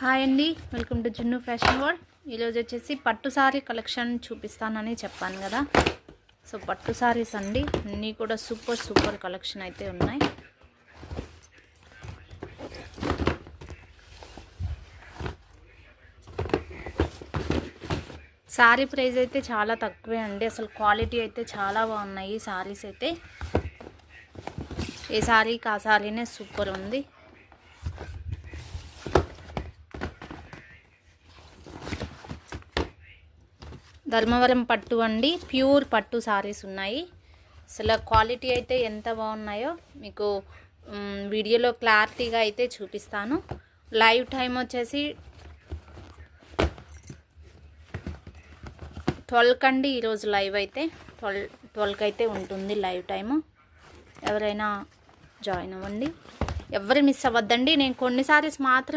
Hi అండి, welcome to జున్ను fashion world. ఈరోజు వచ్చేసి పట్టు సారీ కలెక్షన్ చూపిస్తానని చెప్పాను కదా. సో పట్టు సారీస్ అండి, అన్నీ కూడా సూపర్ కలెక్షన్ అయితే ఉన్నాయి. సారీ ప్రైస్ అయితే చాలా తక్కువే అండి. అసలు క్వాలిటీ అయితే చాలా బాగున్నాయి సారీస్ అయితే. ఏ సారీకి ఆ సారీనే సూపర్ ఉంది. ధర్మవరం పట్టు అండి, ప్యూర్ పట్టు సారీస్ ఉన్నాయి. అసలు క్వాలిటీ అయితే ఎంత బాగున్నాయో మీకు వీడియోలో క్లారిటీగా అయితే చూపిస్తాను. లైవ్ టైం వచ్చేసి 12 కండి. ఈరోజు లైవ్ అయితే 12కి అయితే ఉంటుంది లైవ్ టైము. ఎవరైనా జాయిన్ అవ్వండి, ఎవరు మిస్ అవ్వద్దండి. నేను కొన్ని సారీస్ మాత్రం